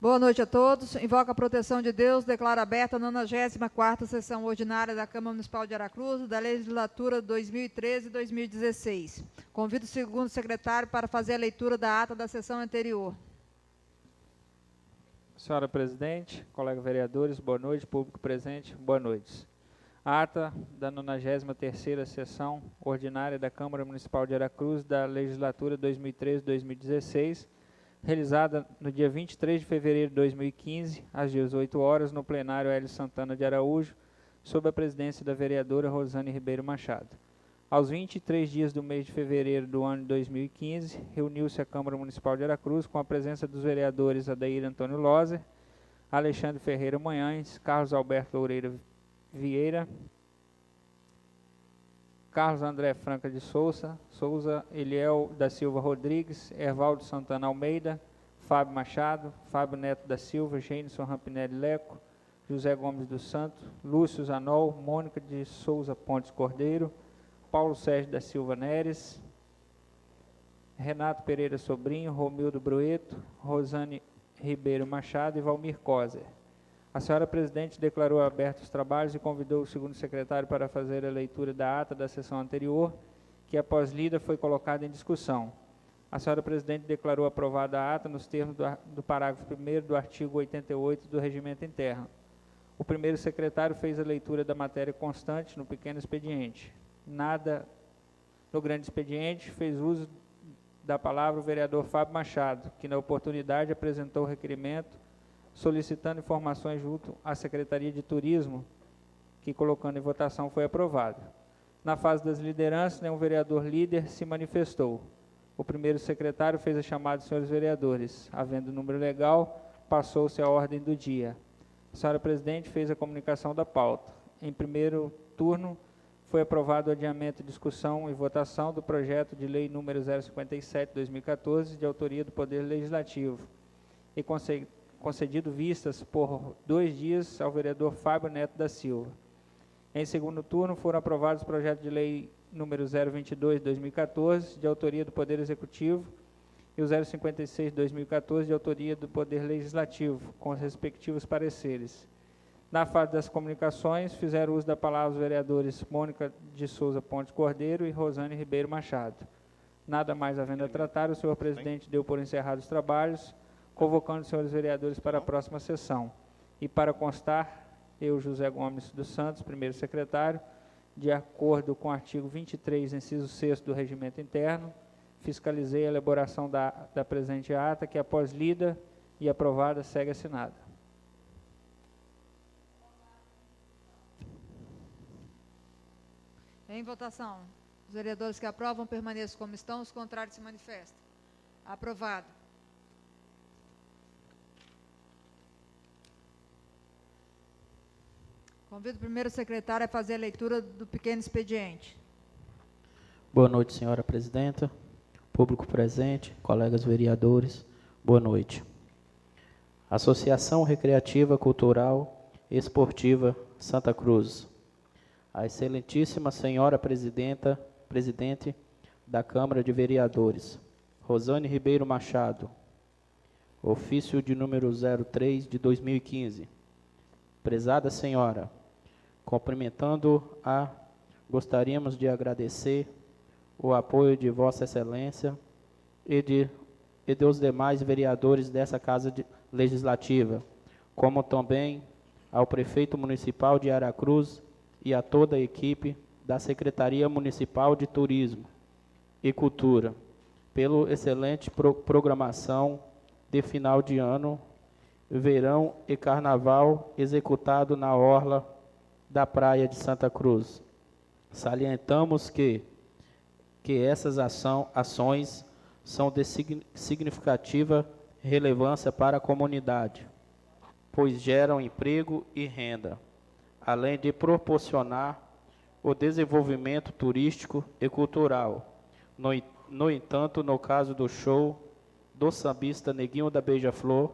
Boa noite a todos. Invoco a proteção de Deus, declaro aberta a 94ª sessão ordinária da Câmara Municipal de Aracruz, da legislatura 2013-2016. Convido o segundo secretário para fazer a leitura da ata da sessão anterior. Senhora Presidente, colegas vereadores, boa noite, público presente, boa noite. A ata da 93ª sessão ordinária da Câmara Municipal de Aracruz, da legislatura 2013-2016, realizada no dia 23 de fevereiro de 2015, às 18 horas, no plenário Hélio Santana de Araújo, sob a presidência da vereadora Rosane Ribeiro Machado. Aos 23 dias do mês de fevereiro do ano de 2015, reuniu-se a Câmara Municipal de Aracruz com a presença dos vereadores Adair Antônio Loser, Alexandre Ferreira Manhães, Carlos Alberto Loureira Vieira, Carlos André Franca de Souza, Eliel da Silva Rodrigues, Ervaldo Santana Almeida, Fábio Machado, Fábio Neto da Silva, Gênison Rampinelli Leco, José Gomes dos Santos, Lúcio Zanol, Mônica de Souza Pontes Cordeiro, Paulo Sérgio da Silva Neres, Renato Pereira Sobrinho, Romildo Brueto, Rosane Ribeiro Machado e Valmir Coser. A senhora Presidente declarou abertos os trabalhos e convidou o segundo secretário para fazer a leitura da ata da sessão anterior, que após lida foi colocada em discussão. A senhora Presidente declarou aprovada a ata nos termos do parágrafo 1º do artigo 88 do Regimento Interno. O primeiro secretário fez a leitura da matéria constante no pequeno expediente. Nada no grande expediente, fez uso da palavra o vereador Fábio Machado, que na oportunidade apresentou o requerimento solicitando informações junto à Secretaria de Turismo, que colocando em votação foi aprovado. Na fase das lideranças, nenhum vereador líder se manifestou. O primeiro secretário fez a chamada dos senhores vereadores. Havendo número legal, passou-se a ordem do dia. A senhora Presidente fez a comunicação da pauta. Em primeiro turno, foi aprovado o adiamento, discussão e votação do projeto de lei número 057/2014, de autoria do Poder Legislativo, e concedido vistas por 2 dias ao vereador Fábio Neto da Silva. Em segundo turno, foram aprovados o projeto de lei número 022/2014, de autoria do Poder Executivo, e o 056/2014, de autoria do Poder Legislativo, com os respectivos pareceres. Na fase das comunicações, fizeram uso da palavra os vereadores Mônica de Souza Pontes Cordeiro e Rosane Ribeiro Machado. Nada mais havendo a tratar, o senhor Presidente deu por encerrados os trabalhos, convocando os senhores vereadores para a próxima sessão. E para constar, eu, José Gomes dos Santos, primeiro secretário, de acordo com o artigo 23, inciso 6º do Regimento Interno, fiscalizei a elaboração da presente ata, que após lida e aprovada, segue assinada. Em votação. Os vereadores que aprovam permaneçam como estão, os contrários se manifestam. Aprovado. Convido o primeiro secretário a fazer a leitura do pequeno expediente. Boa noite, senhora Presidenta, público presente, colegas vereadores, boa noite. Associação Recreativa, Cultural e Esportiva Santa Cruz. A excelentíssima senhora Presidente da Câmara de Vereadores, Rosane Ribeiro Machado, ofício de número 03 de 2015. Prezada senhora, cumprimentando-a, gostaríamos de agradecer o apoio de Vossa Excelência e dos demais vereadores dessa Casa Legislativa, como também ao Prefeito Municipal de Aracruz e a toda a equipe da Secretaria Municipal de Turismo e Cultura, pela excelente programação de final de ano, verão e carnaval executado na orla da Praia de Santa Cruz. Salientamos que essas ações são de significativa relevância para a comunidade, pois geram emprego e renda, além de proporcionar o desenvolvimento turístico e cultural. No entanto, no caso do show do sambista Neguinho da Beija-Flor,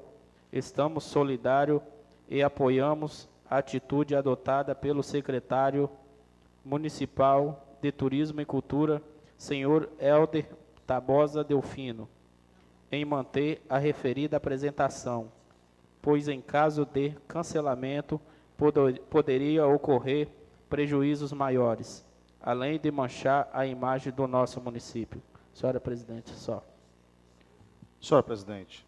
estamos solidários e apoiamos a atitude adotada pelo secretário municipal de Turismo e Cultura, senhor Helder Tabosa Delfino, em manter a referida apresentação, pois em caso de cancelamento poderia ocorrer prejuízos maiores, além de manchar a imagem do nosso município. Senhora Presidente, só. Senhora Presidente,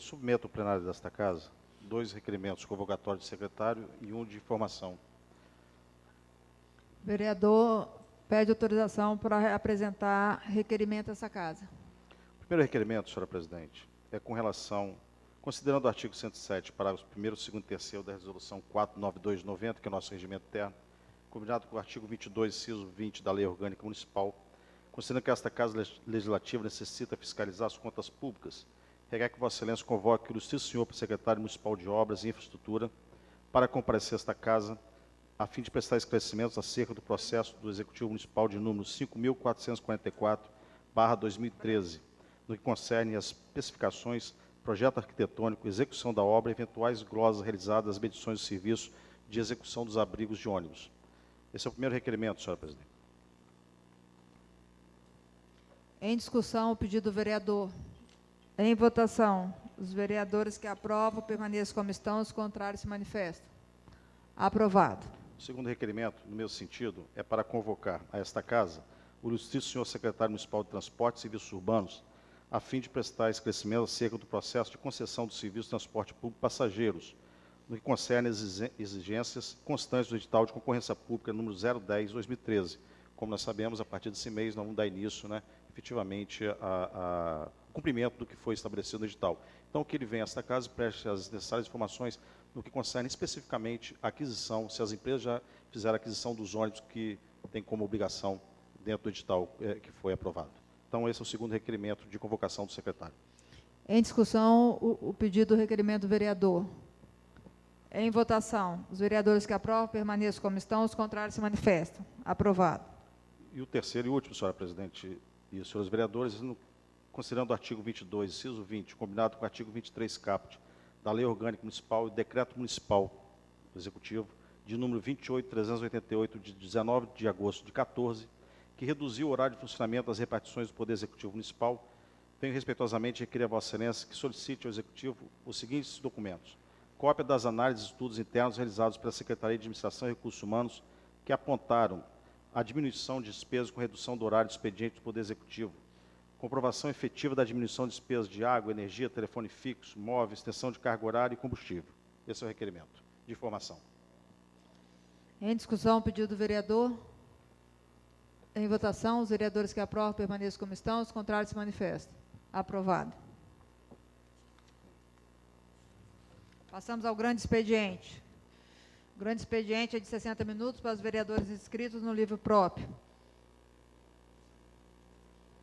submeto ao plenário desta Casa 2 requerimentos, convocatório de secretário e um de informação. O vereador pede autorização para apresentar requerimento a essa Casa. O primeiro requerimento, senhora Presidente, é com relação, considerando o artigo 107, parágrafos 1º, 2º e 3º da Resolução 492 de 90, que é o nosso regimento interno, combinado com o artigo 22, inciso 20 da Lei Orgânica Municipal, considerando que esta Casa Legislativa necessita fiscalizar as contas públicas, requer que Vossa Excelência convoque o ilustríssimo senhor secretário municipal de Obras e Infraestrutura para comparecer a esta Casa, a fim de prestar esclarecimentos acerca do processo do Executivo Municipal de número 5.444/2013, no que concerne às especificações, projeto arquitetônico, execução da obra e eventuais glosas realizadas às medições de serviço de execução dos abrigos de ônibus. Esse é o primeiro requerimento, senhora Presidente. Em discussão, o pedido do vereador. Em votação, os vereadores que aprovam permaneçam como estão, os contrários se manifestam. Aprovado. O segundo requerimento, no mesmo sentido, é para convocar a esta Casa o ilustríssimo senhor secretário municipal de Transporte e Serviços Urbanos, a fim de prestar esclarecimento acerca do processo de concessão do serviço de transporte público passageiros, no que concerne às exigências constantes do edital de concorrência pública número 010/2013. Como nós sabemos, a partir desse mês nós vamos dar início, efetivamente, a cumprimento do que foi estabelecido no edital. Então, que ele venha a esta Casa e preste as necessárias informações no que concerne especificamente a aquisição, se as empresas já fizeram a aquisição dos ônibus que tem como obrigação dentro do edital que foi aprovado. Então, esse é o segundo requerimento de convocação do secretário. Em discussão, o pedido do requerimento do vereador. Em votação, os vereadores que aprovam permaneçam como estão, os contrários se manifestam. Aprovado. E o terceiro e último, senhora Presidente e senhores vereadores, considerando o artigo 22, inciso 20, combinado com o artigo 23 caput da Lei Orgânica Municipal e Decreto Municipal do Executivo, de número 28.388, de 19 de agosto de 14, que reduziu o horário de funcionamento das repartições do Poder Executivo Municipal, venho respeitosamente requerer a Vossa Excelência que solicite ao Executivo os seguintes documentos: cópia das análises e estudos internos realizados pela Secretaria de Administração e Recursos Humanos, que apontaram a diminuição de despesas com redução do horário de expediente do Poder Executivo, comprovação efetiva da diminuição de despesas de água, energia, telefone fixo, móvel, extensão de carga horária e combustível. Esse é o requerimento de informação. Em discussão, o pedido do vereador. Em votação, os vereadores que aprovam permaneçam como estão, os contrários se manifestam. Aprovado. Passamos ao grande expediente. O grande expediente é de 60 minutos para os vereadores inscritos no livro próprio.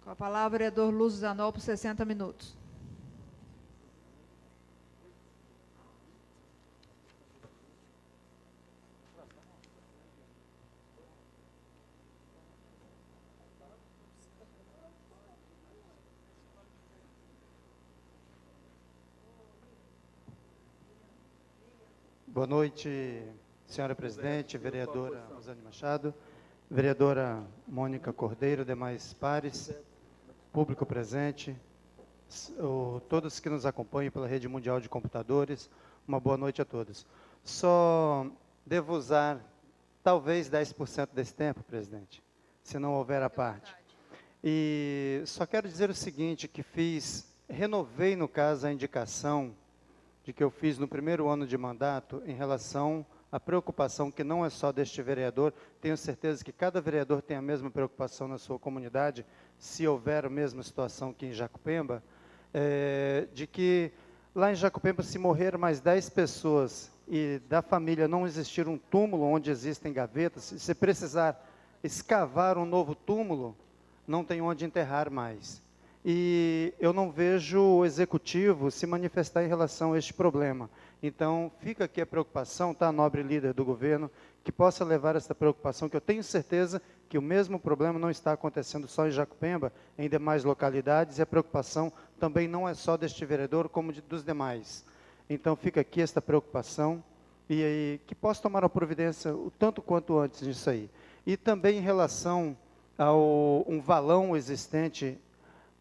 Com a palavra, o vereador Lúcio Zanol, por 60 minutos. Boa noite, senhora presidente, vereadora Rosane Machado, vereadora Mônica Cordeiro, demais pares, público presente, todos que nos acompanham pela rede mundial de computadores, uma boa noite a todos. Só devo usar talvez 10% desse tempo, presidente, se não houver a parte. E só quero dizer o seguinte, que renovei no caso a indicação de que eu fiz no primeiro ano de mandato em relação à preocupação que não é só deste vereador, tenho certeza que cada vereador tem a mesma preocupação na sua comunidade, se houver a mesma situação que em Jacupemba, de que lá em Jacupemba, se morrer mais 10 pessoas e da família não existir um túmulo onde existem gavetas, se precisar escavar um novo túmulo, não tem onde enterrar mais. E eu não vejo o executivo se manifestar em relação a este problema. Então, fica aqui a preocupação, tá, nobre líder do governo, que possa levar essa preocupação, que eu tenho certeza que o mesmo problema não está acontecendo só em Jacupemba, em demais localidades, e a preocupação também não é só deste vereador, como dos demais. Então, fica aqui esta preocupação, e aí, que possa tomar a providência o tanto quanto antes disso aí. E também em relação ao um valão existente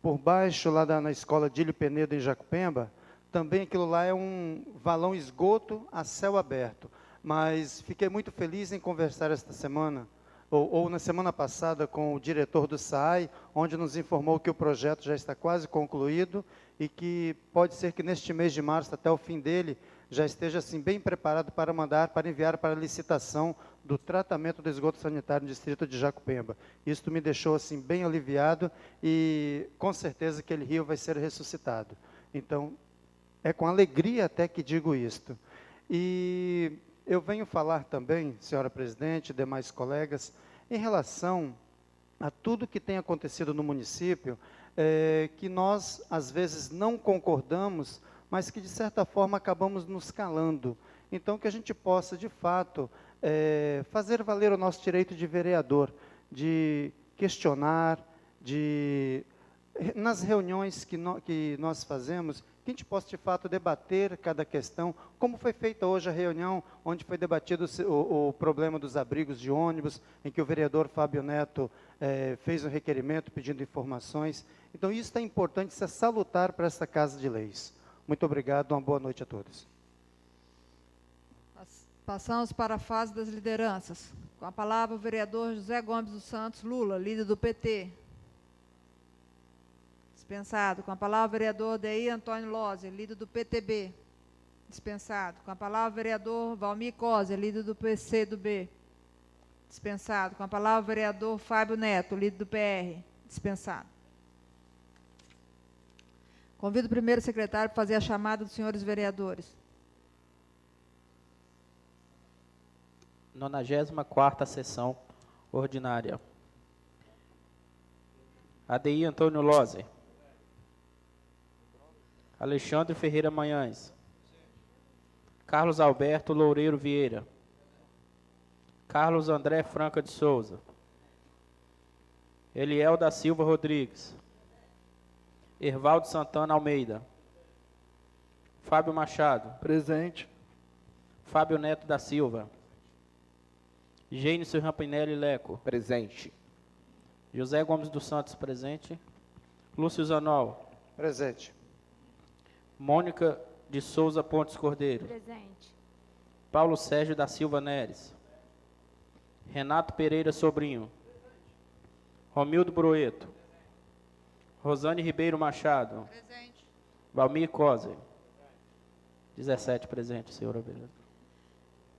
por baixo, lá na escola Dílio Penedo, em Jacupemba, também aquilo lá é um valão esgoto a céu aberto. Mas fiquei muito feliz em conversar esta semana, ou na semana passada, com o diretor do SAAI, onde nos informou que o projeto já está quase concluído e que pode ser que neste mês de março, até o fim dele, já esteja assim bem preparado para enviar para a licitação do tratamento do esgoto sanitário no distrito de Jacupemba. Isso me deixou assim bem aliviado e com certeza aquele rio vai ser ressuscitado. Então, é com alegria até que digo isto. E eu venho falar também, senhora presidente, demais colegas, em relação a tudo que tem acontecido no município, que nós, às vezes, não concordamos, mas que, de certa forma, acabamos nos calando. Então, que a gente possa, de fato, fazer valer o nosso direito de vereador, de questionar, nas reuniões que nós fazemos, que a gente possa, de fato, debater cada questão, como foi feita hoje a reunião, onde foi debatido o problema dos abrigos de ônibus, em que o vereador Fábio Neto fez um requerimento pedindo informações. Então, isso é importante, isso é salutar para esta Casa de Leis. Muito obrigado, uma boa noite a todos. Passamos para a fase das lideranças. Com a palavra o vereador José Gomes dos Santos Lula, líder do PT. Dispensado. Com a palavra o vereador Deir Antônio Loser, líder do PTB. Dispensado. Com a palavra o vereador Valmir Coser, líder do PCdoB. Dispensado. Com a palavra o vereador Fábio Neto, líder do PR. Dispensado. Convido o primeiro secretário para fazer a chamada dos senhores vereadores. 94ª sessão ordinária. Adeir Antônio Loser. Alexandre Ferreira Manhães. Carlos Alberto Loureiro Vieira. Carlos André Franca de Souza. Eliel da Silva Rodrigues. Ervaldo Santana Almeida. Fábio Machado. Presente. Fábio Neto da Silva. Gênesis Rampinelli Leco. Presente. José Gomes dos Santos, presente. Lúcio Zanol. Presente. Mônica de Souza Pontes Cordeiro. Presente. Paulo Sérgio da Silva Neres. Renato Pereira Sobrinho. Romildo Broeto. Rosane Ribeiro Machado. Presente. Valmir Coser. 17 presente, senhora vereadora.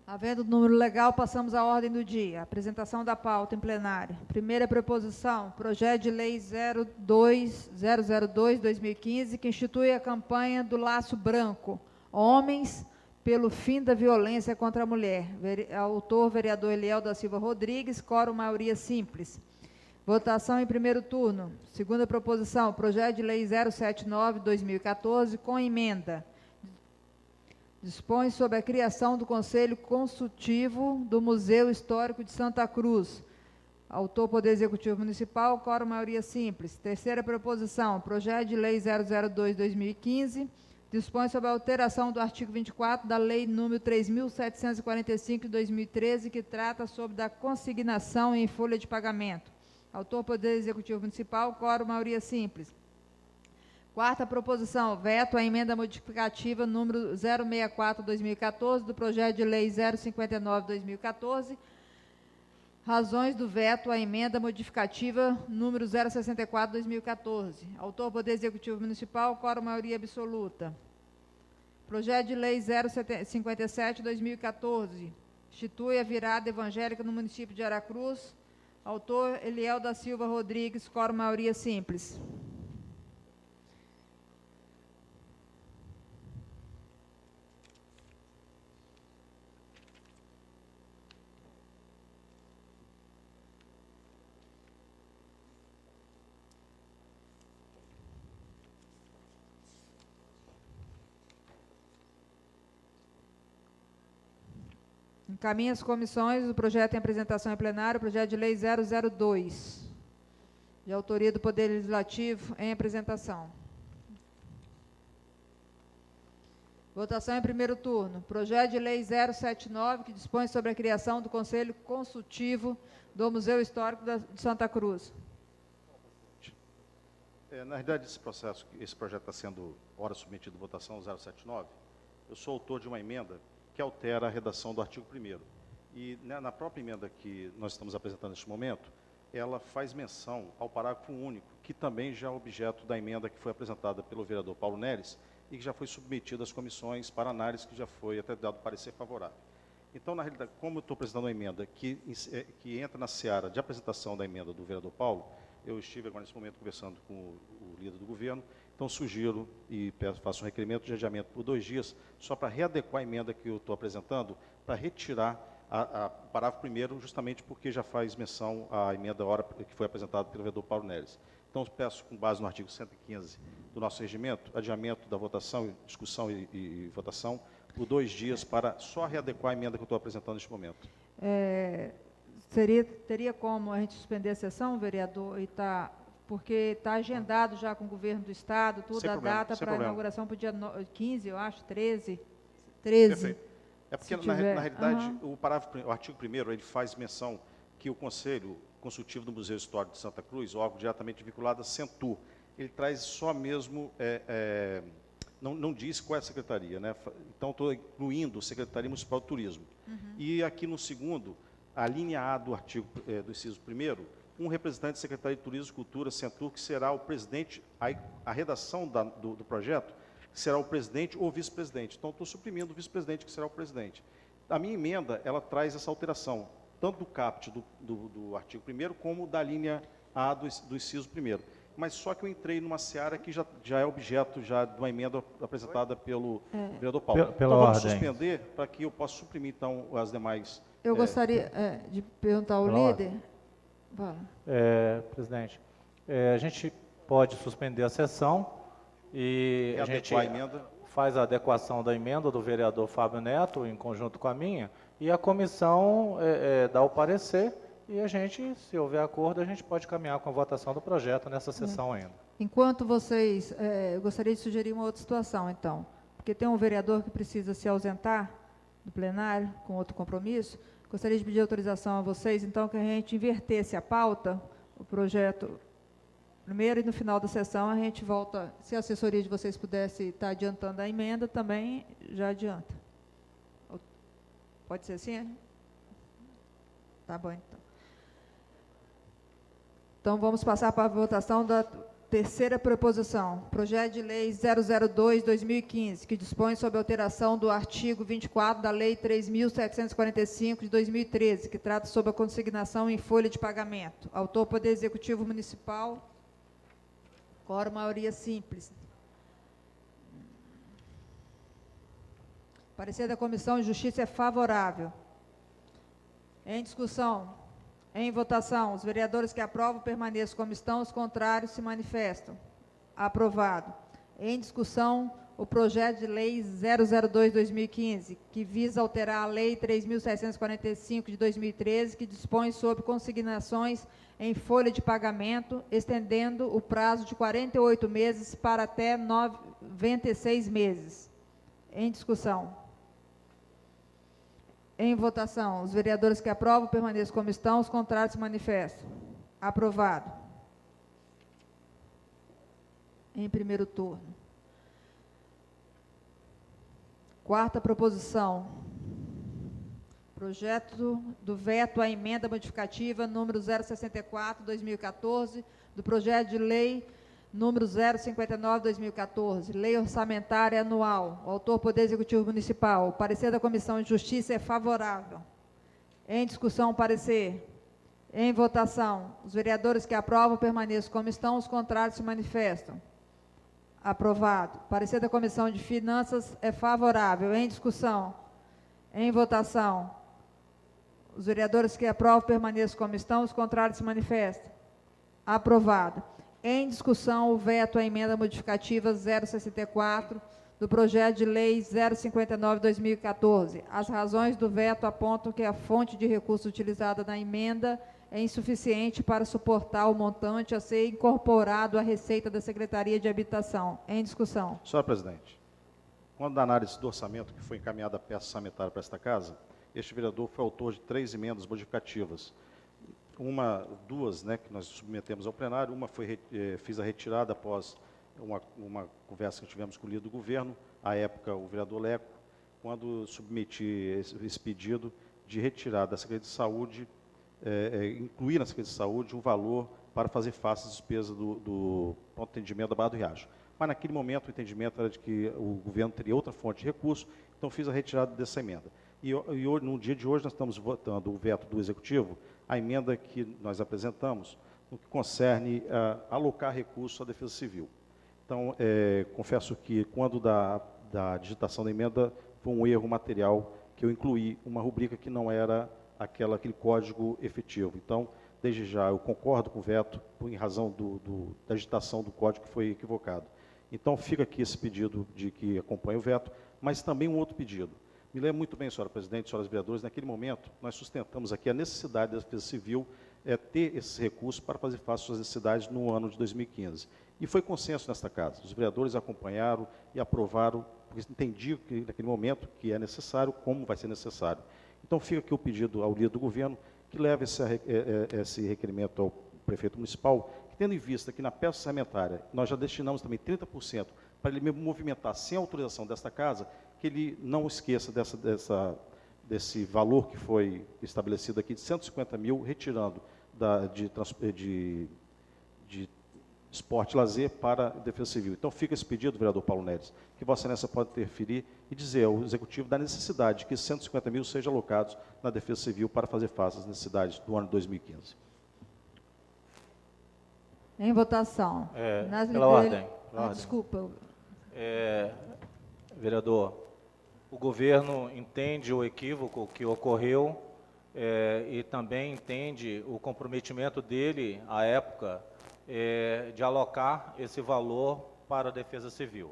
Havendo o número legal, passamos à ordem do dia. Apresentação da pauta em plenário. Primeira proposição, projeto de lei 002/2015, que institui a campanha do Laço Branco, Homens pelo Fim da Violência contra a Mulher. Autor, vereador Eliel da Silva Rodrigues, quórum maioria simples. Votação em primeiro turno. Segunda proposição, projeto de lei 079/2014, com emenda. Dispõe sobre a criação do Conselho Consultivo do Museu Histórico de Santa Cruz. Autor, Poder Executivo Municipal, quórum maioria simples. Terceira proposição, projeto de lei 002/2015, dispõe sobre a alteração do artigo 24 da Lei número 3.745 de 2013, que trata sobre da consignação em folha de pagamento. Autor, Poder Executivo Municipal, quórum maioria simples. Quarta proposição, veto à emenda modificativa número 064/2014 do projeto de lei 059/2014. Razões do veto à emenda modificativa número 064/2014. Autor, Poder Executivo Municipal, quórum maioria absoluta. Projeto de lei 057/2014. Institui a virada evangélica no município de Aracruz. Autor, Eliel da Silva Rodrigues, quórum maioria simples. Encaminha as comissões o projeto em apresentação em plenário, o projeto de lei 002, de autoria do Poder Legislativo, em apresentação. Votação em primeiro turno. Projeto de lei 079, que dispõe sobre a criação do Conselho Consultivo do Museu Histórico de Santa Cruz. Na realidade, esse projeto está sendo, ora, submetido à votação 079. Eu sou autor de uma emenda que altera a redação do artigo 1º. E na própria emenda que nós estamos apresentando neste momento, ela faz menção ao parágrafo único, que também já é objeto da emenda que foi apresentada pelo vereador Paulo Neres e que já foi submetida às comissões para análise, que já foi até dado parecer favorável. Então, na realidade, como eu estou apresentando uma emenda que entra na seara de apresentação da emenda do vereador Paulo, eu estive agora nesse momento conversando com o líder do governo, então sugiro e faço um requerimento de adiamento por 2 dias, só para readequar a emenda que eu estou apresentando, para retirar o parágrafo 1º, justamente porque já faz menção à emenda que foi apresentada pelo vereador Paulo Neres. Então, peço, com base no artigo 115 do nosso regimento, adiamento da votação, discussão e votação, por 2 dias, para só readequar a emenda que eu estou apresentando neste momento. Teria como a gente suspender a sessão, vereador, porque está agendado já com o governo do Estado, tudo, Sem a problema, data sem para a problema. inauguração para o dia 15, eu acho, 13. Perfeito. É porque, Se na tiver, realidade, o artigo 1º, ele faz menção que o Conselho Consultivo do Museu Histórico de Santa Cruz, órgão diretamente vinculado à Centur, ele traz só mesmo, não diz qual é a secretaria, né? Então, estou incluindo Secretaria Municipal de Turismo. E aqui no segundo, a linha A do artigo, do inciso 1º, um representante da Secretaria de Turismo e Cultura, Centur, que será o presidente, a redação do projeto será o presidente ou vice-presidente. Então, estou suprimindo o vice-presidente, que será o presidente. A minha emenda, ela traz essa alteração, tanto do caput do artigo 1º, como da linha A do inciso 1º. Mas só que eu entrei numa seara que já é objeto já de uma emenda apresentada pelo vereador Paulo. Pela Então, vamos ordem. suspender para que eu possa suprimir, então, as demais... Eu gostaria de perguntar ao Pela líder. Fala. Presidente, a gente pode suspender a sessão e a gente Readequar a emenda. faz a adequação da emenda do vereador Fábio Neto, em conjunto com a minha, e a comissão dá o parecer, e a gente, se houver acordo, a gente pode caminhar com a votação do projeto nessa sessão ainda. Enquanto vocês... eu gostaria de sugerir uma outra situação, então. Porque tem um vereador que precisa se ausentar do plenário, com outro compromisso. Gostaria de pedir autorização a vocês, então, que a gente invertesse a pauta, o projeto primeiro, e no final da sessão a gente volta, se a assessoria de vocês pudesse estar adiantando a emenda, também já adianta. Pode ser assim? Tá bom, então. Então, vamos passar para a votação da terceira proposição. Projeto de Lei 002/2015, que dispõe sobre a alteração do artigo 24 da Lei 3.745, de 2013, que trata sobre a consignação em folha de pagamento. Autor, Poder Executivo Municipal. Quórum, maioria simples. Parecer da Comissão de Justiça é favorável. Em discussão. Em votação, os vereadores que aprovam permaneçam como estão, os contrários se manifestam. Aprovado. Em discussão, o projeto de lei 002/2015, que visa alterar a lei 3.745 de 2013, que dispõe sobre consignações em folha de pagamento, estendendo o prazo de 48 meses para até 96 meses. Em discussão. Em votação, os vereadores que aprovam permaneçam como estão, os contrários se manifestam. Aprovado. Em primeiro turno. Quarta proposição. Projeto do veto à emenda modificativa número 064/2014, do projeto de lei número 059/2014, Lei Orçamentária Anual. O autor, Poder Executivo Municipal. O parecer da Comissão de Justiça é favorável. Em discussão, o parecer. Em votação, os vereadores que aprovam permaneçam como estão, os contrários se manifestam. Aprovado. Parecer da Comissão de Finanças é favorável. Em discussão. Em votação, os vereadores que aprovam permaneçam como estão, os contrários se manifestam. Aprovado. Em discussão, o veto à emenda modificativa 064 do projeto de lei 059/2014. As razões do veto apontam que a fonte de recurso utilizada na emenda é insuficiente para suportar o montante a ser incorporado à receita da Secretaria de Habitação. Em discussão. Senhora presidente, quando da análise do orçamento que foi encaminhada a peça orçamentária para esta casa, este vereador foi autor de 3 emendas modificativas. duas, né, que nós submetemos ao plenário. Uma fiz a retirada após uma conversa que tivemos com o líder do governo, à época o vereador Leco, quando submeti esse pedido de retirar da Secretaria de Saúde, incluir na Secretaria de Saúde um valor para fazer face às despesas do pronto atendimento da Barra do Riacho. Mas naquele momento o entendimento era de que o governo teria outra fonte de recurso, então fiz a retirada dessa emenda. E no dia de hoje nós estamos votando o veto do Executivo, a emenda que nós apresentamos, no que concerne alocar recursos à Defesa Civil. Então, confesso que quando da digitação da emenda foi um erro material que eu incluí uma rubrica que não era aquele código efetivo. Então, desde já, eu concordo com o veto em razão da digitação do código que foi equivocado. Então, fica aqui esse pedido de que acompanhe o veto, mas também um outro pedido. Me lembro muito bem, senhora presidente, senhoras vereadoras, naquele momento, nós sustentamos aqui a necessidade da Defesa Civil ter esses recursos para fazer face às suas necessidades no ano de 2015. E foi consenso nesta casa. Os vereadores acompanharam e aprovaram, porque entendiam que, naquele momento, que é necessário, como vai ser necessário. Então, fica aqui o pedido ao líder do governo que leve esse requerimento ao prefeito municipal, que, tendo em vista que na peça orçamentária nós já destinamos também 30% para ele movimentar sem autorização desta casa, que ele não esqueça desse valor que foi estabelecido aqui de 150 mil, retirando de esporte e lazer para a Defesa Civil. Então, fica esse pedido, vereador Paulo Neres, que Vossa Excelência pode interferir e dizer ao Executivo da necessidade de que 150 mil sejam alocados na Defesa Civil para fazer face às necessidades do ano de 2015. Em votação. Pela ordem. Desculpa. Vereador, o governo entende o equívoco que ocorreu e também entende o comprometimento dele, à época, de alocar esse valor para a Defesa Civil.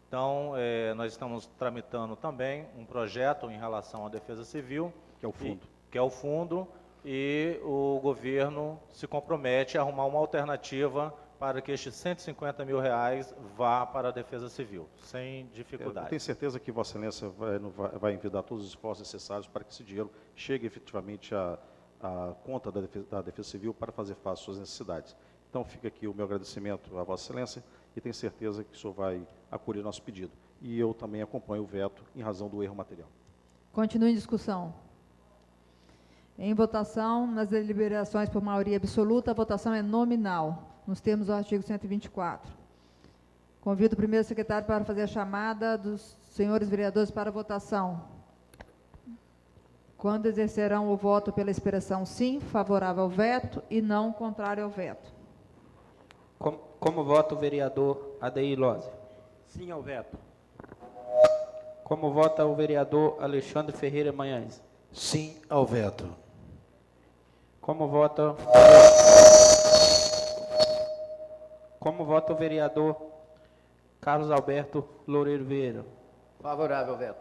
Então, nós estamos tramitando também um projeto em relação à Defesa Civil, Que é o fundo. que é o fundo, e o governo se compromete a arrumar uma alternativa para que estes 150 mil reais vá para a Defesa Civil, sem dificuldade. Eu tenho certeza que Vossa Excelência vai envidar todos os esforços necessários para que esse dinheiro chegue efetivamente à conta da Defesa Civil para fazer face às suas necessidades. Então, fica aqui o meu agradecimento a Vossa Excelência e tenho certeza que o senhor vai acolher nosso pedido. E eu também acompanho o veto em razão do erro material. Continue em discussão. Em votação, nas deliberações por maioria absoluta, a votação é nominal, nos termos do artigo 124. Convido o primeiro secretário para fazer a chamada dos senhores vereadores para a votação. Quando exercerão o voto pela expressão sim, favorável ao veto, e não contrário ao veto. Como vota o vereador Adeir Lozzi? Sim ao veto. Como vota o vereador Alexandre Ferreira Manhães? Sim ao veto. Como vota o vereador Carlos Alberto Loureiro Vieira? Favorável ao veto.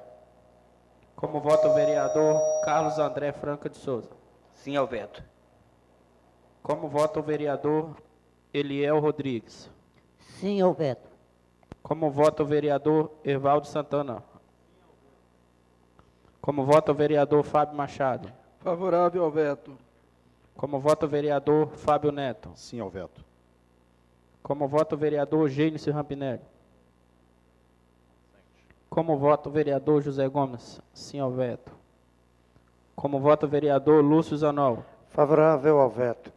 Como vota o vereador Carlos André Franca de Souza? Sim ao veto. Como vota o vereador Eliel Rodrigues? Sim ao veto. Como vota o vereador Evaldo Santana? Como vota o vereador Fábio Machado? Favorável ao veto. Como vota o vereador Fábio Neto? Sim ao veto. Como vota o vereador Gênesis Rampinelli? Como vota o vereador José Gomes? Sim ao veto. Como vota o vereador Lúcio Zanol? Favorável ao veto.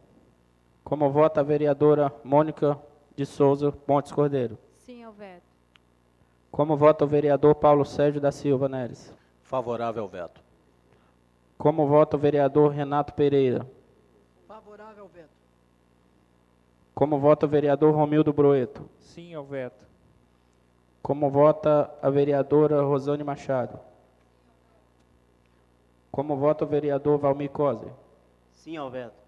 Como vota a vereadora Mônica de Souza Pontes Cordeiro? Sim ao veto. Como vota o vereador Paulo Sérgio da Silva Neres? Favorável ao veto. Como vota o vereador Renato Pereira? Favorável ao veto. Como vota o vereador Romildo Broeto? Sim ao veto. Como vota a vereadora Rosane Machado? Como vota o vereador Valmir Coser? Sim ao veto.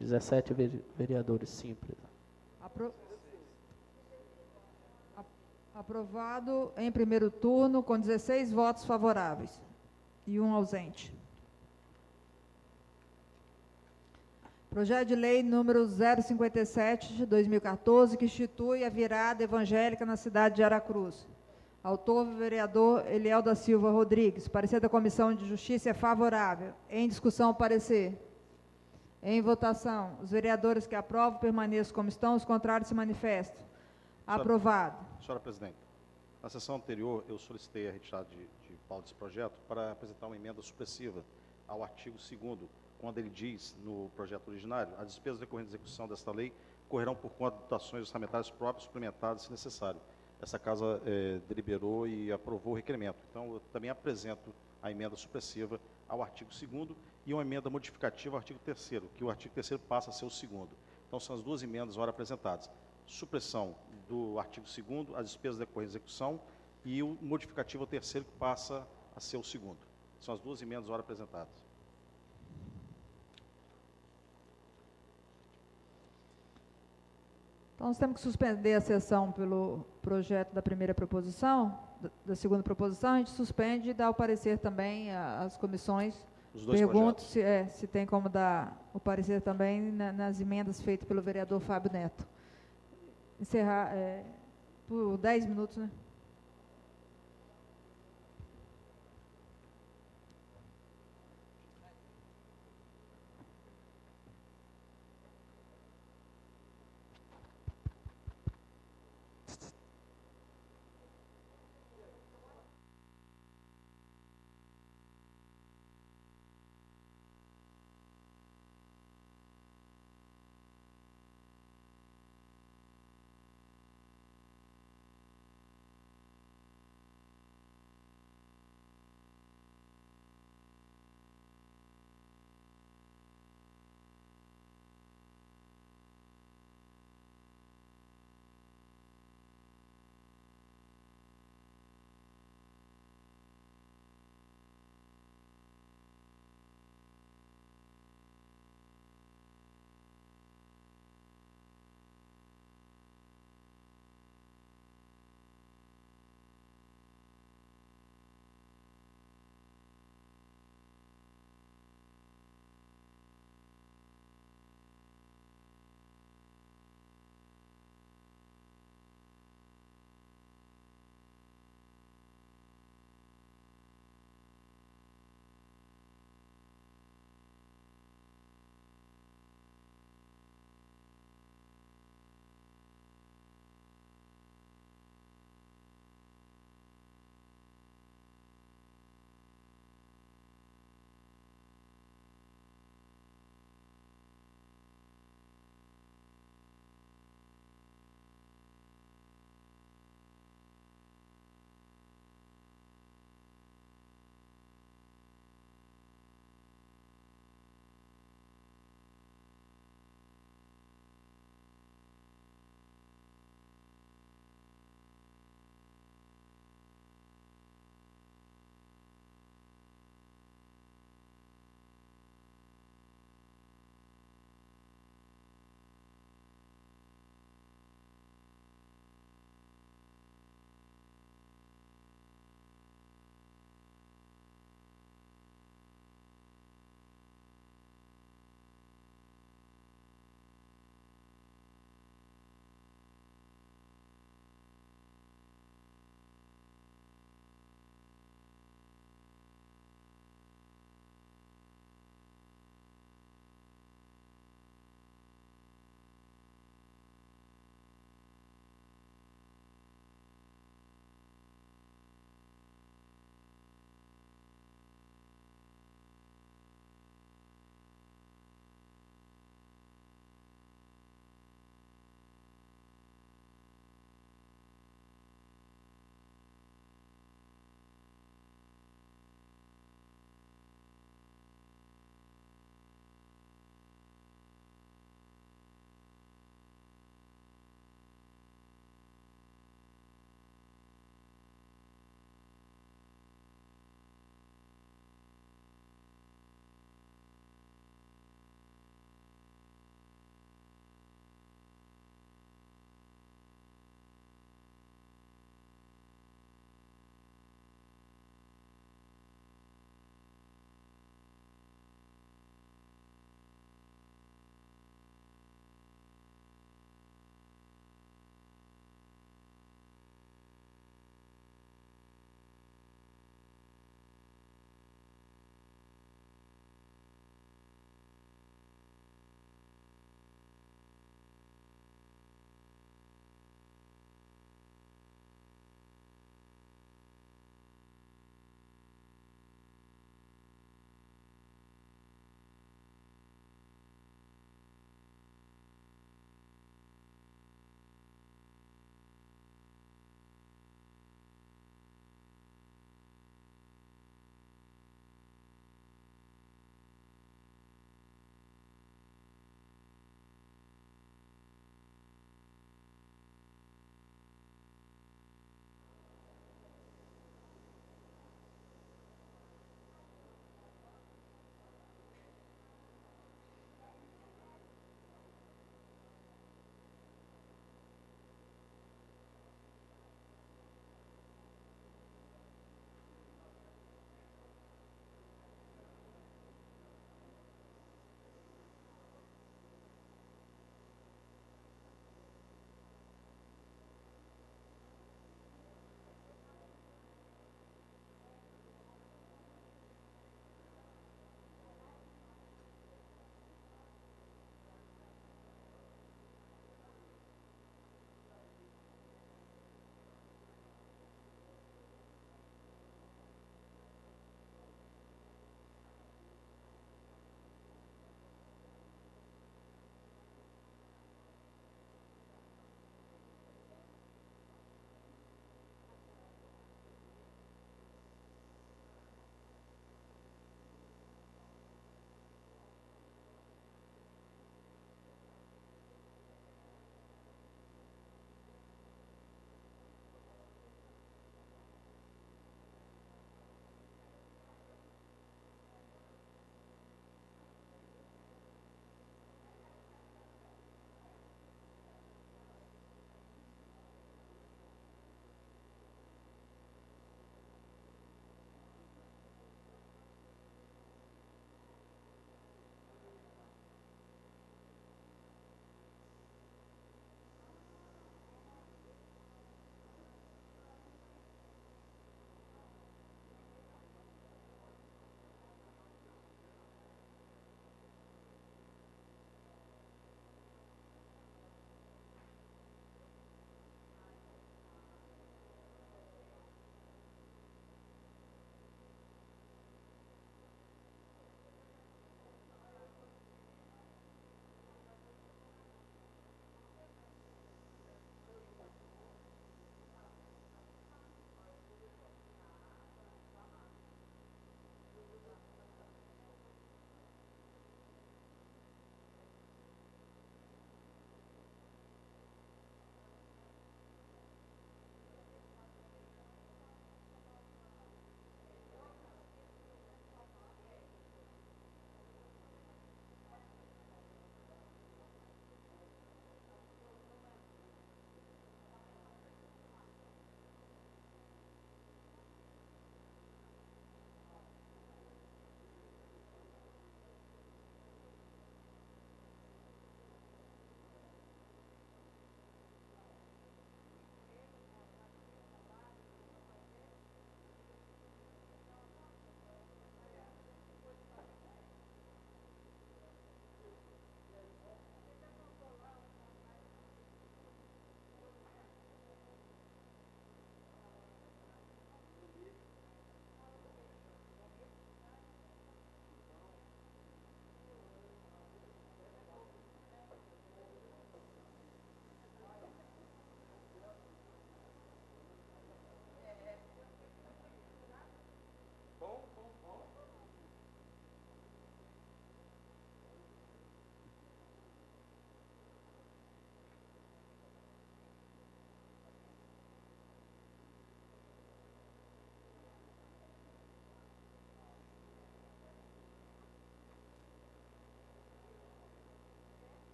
17 vereadores, simples. Aprovado em primeiro turno, com 16 votos favoráveis e um ausente. Projeto de lei número 057 de 2014, que institui a virada evangélica na cidade de Aracruz. Autor, vereador Eliel da Silva Rodrigues. Parecer da Comissão de Justiça é favorável. Em discussão, o parecer. Em votação. Os vereadores que aprovam permaneçam como estão, os contrários se manifestam. Aprovado. Senhora presidente, na sessão anterior eu solicitei a retirada de pauta desse projeto para apresentar uma emenda supressiva ao artigo 2º, quando ele diz no projeto originário: as despesas decorrentes da execução desta lei correrão por conta de dotações orçamentárias próprias suplementadas, se necessário. Essa casa deliberou e aprovou o requerimento. Então, eu também apresento a emenda supressiva ao artigo 2º e uma emenda modificativa ao artigo 3º, que o artigo 3º passa a ser o 2º. Então, são as duas emendas ora apresentadas. Supressão do artigo 2º, as despesas decorrentes da execução, e o modificativo ao 3º, que passa a ser o 2º. São as duas emendas ora apresentadas. Então, nós temos que suspender a sessão pelo projeto da primeira proposição, da segunda proposição. A gente suspende e dá o parecer também às comissões. Os dois Pergunto projetos. se tem como dar o parecer também nas emendas feitas pelo vereador Fábio Neto. Encerrar por 10 minutos, né?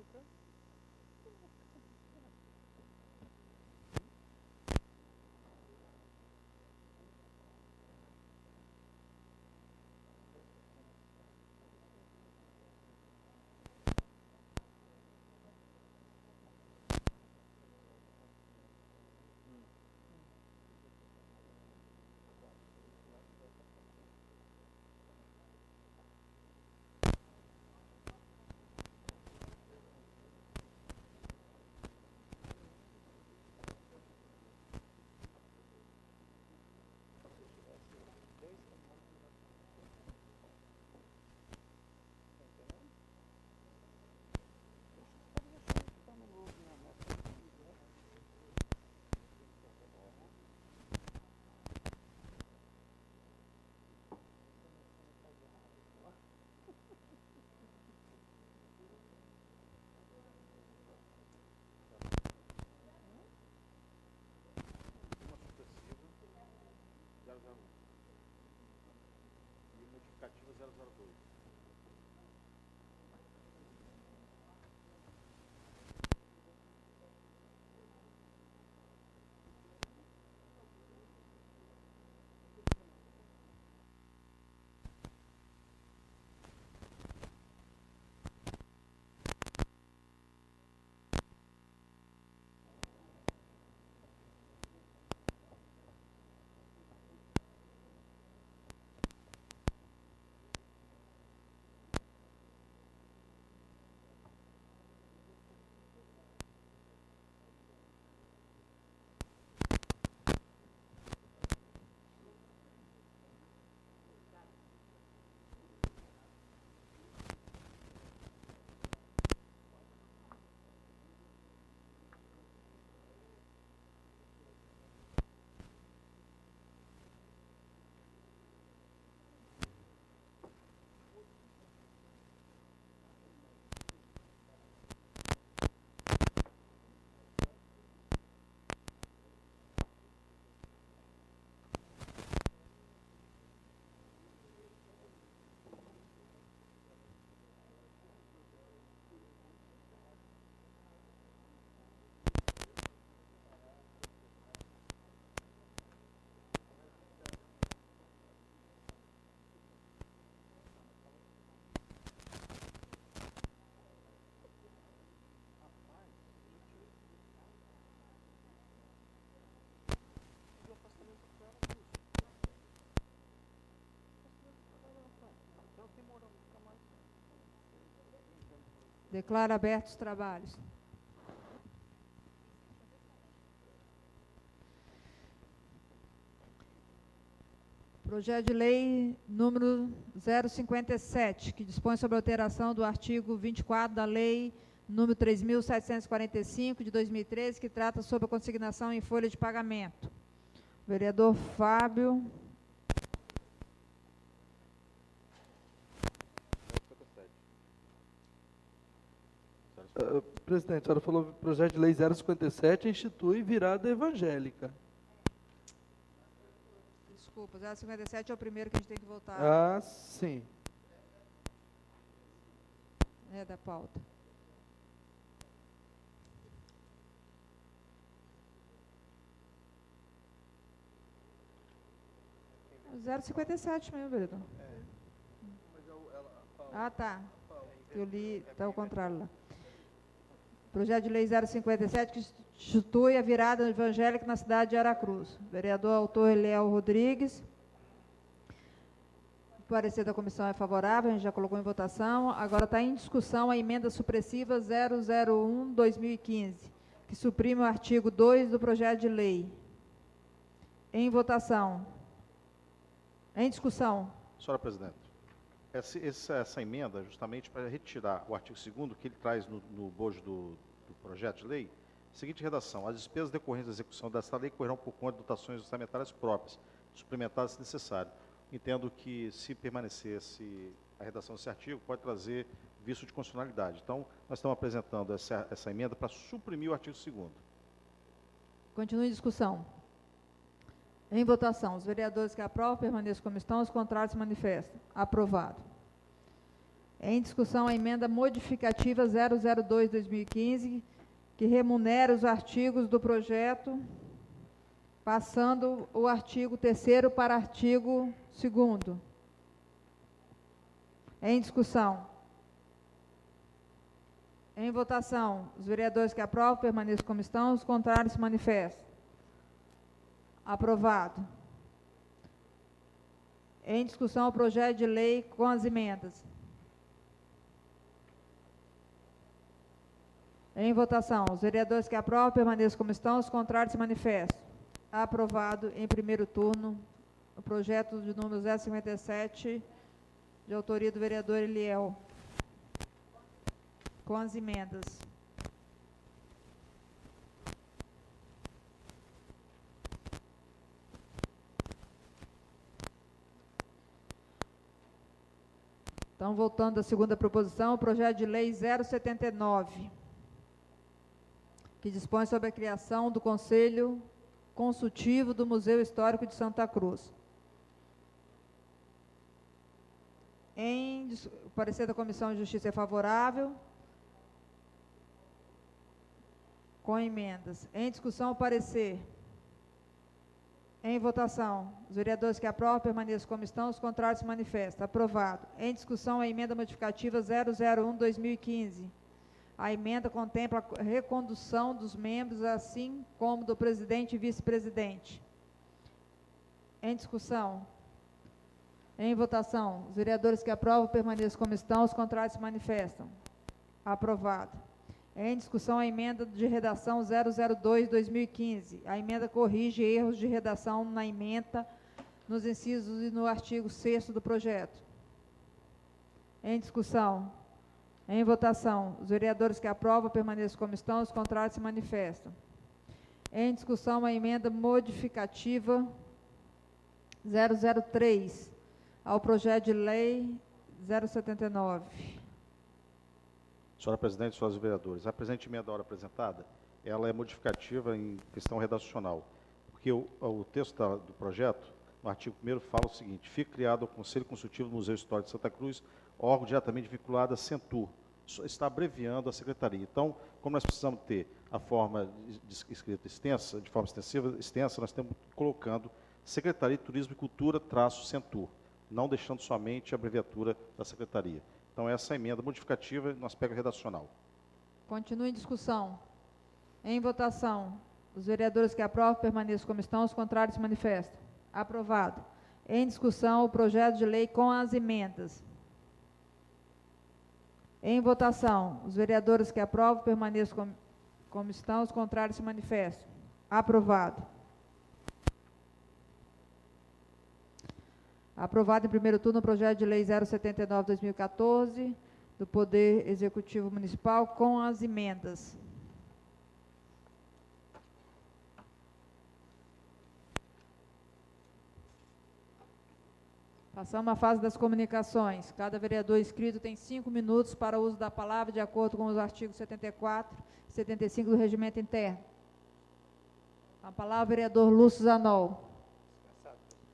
Uma supressiva, 001. E modificativa 002. Declaro abertos os trabalhos. Projeto de lei número 057, que dispõe sobre a alteração do artigo 24 da lei número 3.745, de 2013, que trata sobre a consignação em folha de pagamento. Vereador Fábio. Presidente, a senhora falou que o projeto de lei 057 institui virada evangélica. Desculpa, 057 é o primeiro que a gente tem que votar. Ah, sim. É da pauta. O 057 mesmo, vereador. Ah, tá. Eu li, está ao contrário lá. Projeto de lei 057, que institui a virada evangélica na cidade de Aracruz. Vereador autor Eliel Rodrigues. O parecer da comissão é favorável, a gente já colocou em votação. Agora está em discussão a emenda supressiva 001/2015, que suprime o artigo 2 do projeto de lei. Em votação. Em discussão. Senhora presidente, essa emenda é justamente para retirar o artigo 2º, que ele traz no bojo do projeto de lei, seguinte redação: as despesas decorrentes da execução desta lei correrão por conta de dotações orçamentárias próprias, suplementadas se necessário. Entendo que, se permanecesse a redação desse artigo, pode trazer vício de constitucionalidade. Então, nós estamos apresentando essa emenda para suprimir o artigo 2º. Continue em discussão. Em votação. Os vereadores que aprovam permaneçam como estão, os contrários se manifestam. Aprovado. Em discussão a emenda modificativa 002/2015, que remunera os artigos do projeto, passando o artigo 3º para artigo 2º. Em discussão. Em votação. Os vereadores que aprovam permaneçam como estão, os contrários se manifestam. Aprovado. Em discussão o projeto de lei com as emendas. Em votação. Os vereadores que aprovam permaneçam como estão, os contrários se manifestam. Aprovado em primeiro turno o projeto de número 057, de autoria do vereador Eliel, com as emendas. Então, voltando à segunda proposição, o projeto de lei 079, que dispõe sobre a criação do Conselho Consultivo do Museu Histórico de Santa Cruz. O parecer da Comissão de Justiça é favorável. Com emendas. Em discussão, o parecer. Em votação. Os vereadores que aprovam permaneçam como estão, os contrários se manifestam. Aprovado. Em discussão, a emenda modificativa 001/2015. A emenda contempla a recondução dos membros, assim como do presidente e vice-presidente. Em discussão. Em votação. Os vereadores que aprovam permaneçam como estão, os contrários se manifestam. Aprovado. Em discussão a emenda de redação 002/2015. A emenda corrige erros de redação na ementa, nos incisos e no artigo 6º do projeto. Em discussão. Em votação. Os vereadores que aprovam permaneçam como estão, os contrários se manifestam. Em discussão a emenda modificativa 003 ao projeto de lei 079. Senhora presidente, senhores vereadores, a presente emenda hora apresentada, ela é modificativa em questão redacional, porque o texto do projeto, no artigo 1º, fala o seguinte: fica criado o Conselho Consultivo do Museu Histórico de Santa Cruz, órgão diretamente vinculado à Centur. Está abreviando a secretaria. Então, como nós precisamos ter a forma escrita extensa, de forma extensa, nós estamos colocando Secretaria de Turismo e Cultura, Centur, não deixando somente a abreviatura da secretaria. Então, essa emenda modificativa no aspecto redacional. Continua em discussão. Em votação. Os vereadores que aprovam permaneçam como estão, os contrários se manifestam. Aprovado. Em discussão o projeto de lei com as emendas. Em votação. Os vereadores que aprovam permaneçam como estão, os contrários se manifestam. Aprovado. Aprovado em primeiro turno o projeto de lei 079/2014 do Poder Executivo Municipal com as emendas. Passamos à fase das comunicações. Cada vereador inscrito tem 5 minutos para o uso da palavra, de acordo com os artigos 74 e 75 do Regimento Interno. A palavra, vereador Lúcio Zanol.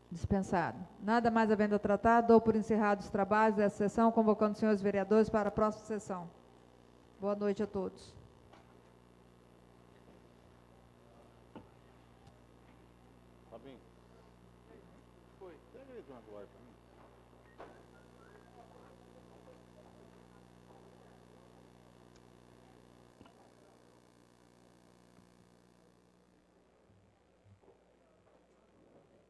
Dispensado. Nada mais havendo a tratar, dou por encerrados os trabalhos dessa sessão, convocando os senhores vereadores para a próxima sessão. Boa noite a todos. Fabinho? Foi. Pega aí, dona Glória, para mim.